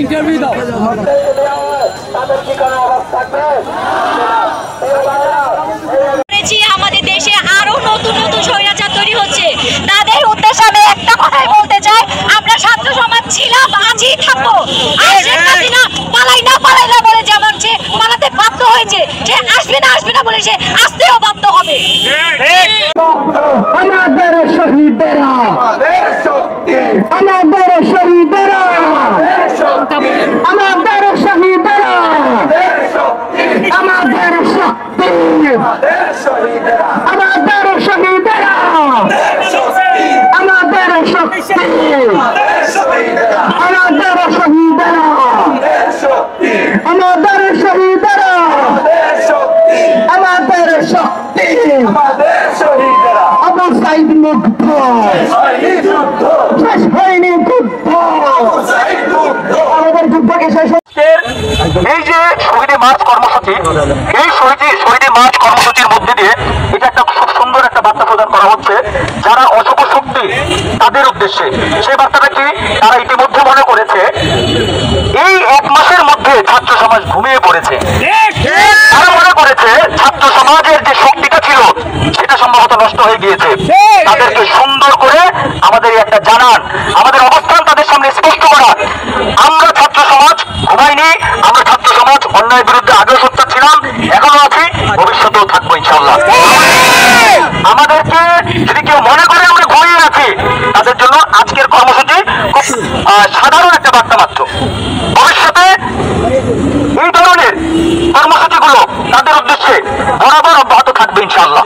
Interview দাও। আমাদের দেশে আরো নতুন নতুন স্বৈরাচার তৈরি হচ্ছে, তাদের উদ্দেশ্যে আমি একটা কথাই বলতে চাই, আমরা ছাত্র সমাজ ছিলাম, আজই থাকবো। আর শেখ হাসিনা পালাই না বলে যেমন সে পালাতে বাধ্য হয়েছে, সে আসবে না বলে সে আসতেও বাধ্য হবে। আমাদের শহীদেরা, আমাদের শক্তি, আমাদের শহীদেরা, আমাদের শহীদেরা, আমাদের শক্তি, আমাদের শহীদেরা, আমাদের শহীদেরা, আমাদের শক্তি, আমাদের শহীদেরা, আমাদের শহীদেরা, আমাদের শহীদেরা, আমাদের শক্তি, আমাদের শহীদেরা। আবু সাইদ মুগ্ধ, শেষ হয়নি যুদ্ধ, আমাদের যুদ্ধকে শেষ। এই যে শহীদ মার্চ কর্মসূচি, এই শহীদ মার্চ কর্মসূচির মধ্যে দিয়ে এটা একটা খুব সুন্দর একটা বার্তা প্রদান করা হচ্ছে যারা অশুভ শক্তি তাদের উদ্দেশ্যে। সেই বার্তাটা কি, তারা ইতিমধ্যে মনে করেছে এই এক মাসের মধ্যে ছাত্র সমাজ ঘুমিয়ে পড়েছে। তারা মনে করেছে ছাত্র সমাজের যে শক্তিটা ছিল সেটা সম্ভবত নষ্ট হয়ে গিয়েছে। তাদেরকে সুন্দর করে আমাদের একটা জানান, আমাদের অবস্থান তাদের সামনে স্পষ্ট করা, আমরা ছাত্র সমাজ ঘুমাইনি, আমরা ছাত্র সমাজ অন্যায়ের বিরুদ্ধে আগেও সোচ্চার ছিলাম, এখনো আছি, ভবিষ্যতেও থাকবো ইনশাআল্লাহ। আমাদেরকে যদি কেউ মনে করে আমরা ঘুমিয়ে আছি, তাদের জন্য আজকের কর্মসূচি খুব সাধারণ একটা বার্তা মাত্র। ভবিষ্যতে এই ধরনের কর্মসূচিগুলো তাদের উদ্দেশ্যে বরাবর অব্যাহত থাকবে ইনশাআল্লাহ।